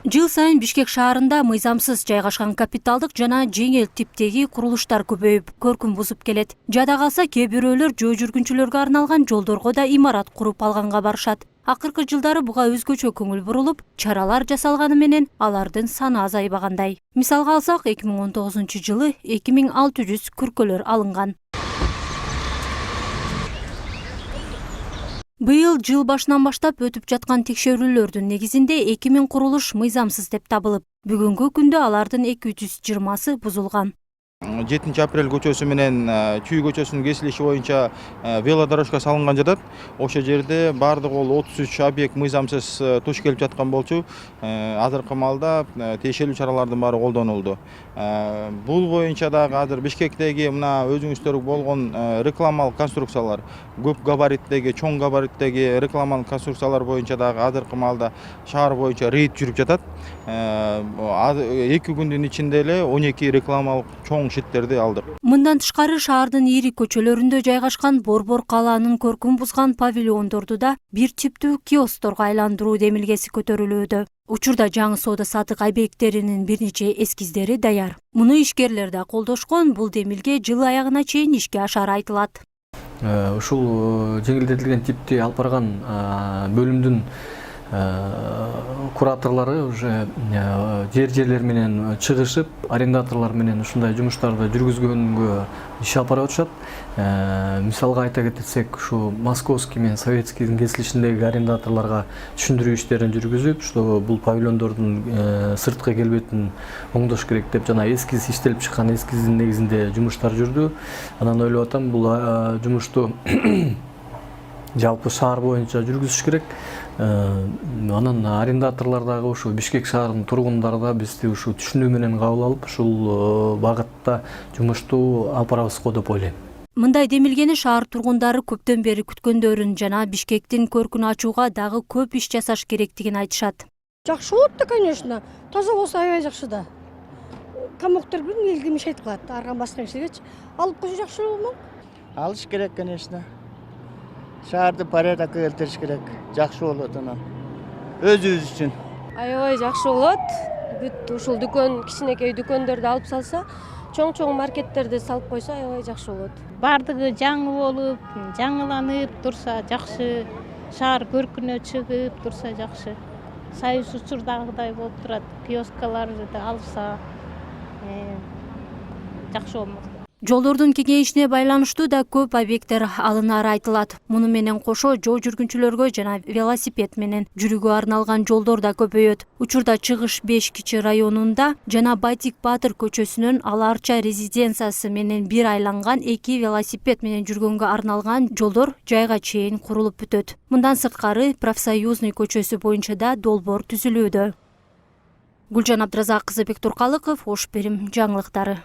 Жыл сайын Бишкек шаарында мыйзамсыз жайгашкан капиталдык жана жеңил типтеги курулуштар көбөйүп, көркүн бузуп келет. Жада калса кээ бирөөлөр жөө жүргүнчүлөргө арналган жолдорго да имарат куруп алганга барышат. Акыркы жылдары буга өзгөчө көңүл бурулуп, чаралар жасалганы менен алардын саны азайбагандай. Мисалга алсак, 2019 жылы 2600 күркөлөр алынган. Быйыл жыл башынан баштап өтүп жаткан текшерүүлөрдүн негизинде 2000 курулуш мыйзамсыз деп табылып, бүгүнкү күндө алардын 220сы бузулган. 7 апрель көчөсү менен Чүй көчөсүнүн кесилиши боюнча велодорожка салынган жатат. Ошол жерде бардыгы 33 объект мыйзамсыз туш келип жаткан болчу. Азыркы маалда тиешелүү чаралардын баары колдонулду. Бул боюнча дагы азыр Бишкектеги мына өзүңүздөр болгон рекламалык конструкциялар, көп габариттеги, чоң габариттеги рекламалык конструкциялар боюнча дагы азыркы маалда шаар боюнча рейд жүрүп жатат. 2 күндүн ичинде эле 12 рекламалык чоң шиттерди алдык. Мындан тышкары шаардын ири көчөлөрүндө жайгашкан борбор калаанын көркүн бузган павильондорду да бир типтүү киоскторго айландыруу демилгеси көтөрүлүүдө. Учурда жаңы соода саттык объекттеринин бир нече эскиздери даяр. Муну ишкерлер да колдошкон, бул демилге жыл аягына чейин ишке ашары айтылат. Ушул жеңилдетилген типти алып барган бөлүмдүн кураторлору уже жерлер менен чыгышып, арендаторлор менен ушундай жумуштарды жүргүзгөнгө иш алып барып атышат. Мисалга айта кетсек, ушу Московский менен Советскийдин кесилишиндеги арендаторлорго түшүндүрүү иштерин жүргүзүп, что бул павильондордун сырткы келбетин оңдош керек деп жана эскиз иштелип чыккан эскиздин негизинде жумуштар жүрдү. Анан ойлоп атам, бул жумушту жалпы шаар боюнча жүргүзүш керек. Анан арендаторлор дагы ушу Бишкек шаарынын тургундары да бизди ушу түшүнүү менен кабыл алып, ушул багытта жумушту алып барабызго деп ойлойм. Мындай демилгени шаар тургундары көптөн бери күткөндөрүн жана Бишкектин көркүн ачууга дагы көп иш жасаш керектигин айтышат. Жакшы болот да, конечно. Таза болсо аябай жакшы да. Камоктор бир элге мешайт кылат, арган башка нерсегечи. Алып койсо жакшы болмок? Алыш керек, конечно. Шаарды порядокко келтириш керек. Жакшы болот анан. Өзүбүз үчүн. Аябай жакшы болот. Бүт ушул дүкөн, кичинекей дүкөндөрдү алып салса, чоң маркеттерди салып койсо аябай жакшы болот. Бардыгы жаңы болуп, жаңыланып турса жакшы, шаар көркүнө чыгып турса жакшы. Союз учурдагыдай болуп турат. Киоскаларды алса жакшы болмок. Жолдордун кеңейишине байланыштуу да көп объекттер алынары айтылат. Муну менен кошо жөө жүргүнчүлөргө жана велосипед менен жүрүүгө арналган жолдор да көбөйөт. Учурда Чыгыш 5 кичи районунда жана Байтик Батыр көчөсүнүн Аларча резиденциясы менен бир айланган 2 велосипед менен жүргөнгө арналган жолдор жайга чейин курулуп бүтөт. Мындан сырткары Профсоюзный көчөсү боюнча да долбоор түзүлүүдө. Гүлжан Абдразак кызы, Бек Туркалыков, Ош Берим жаңылыктары.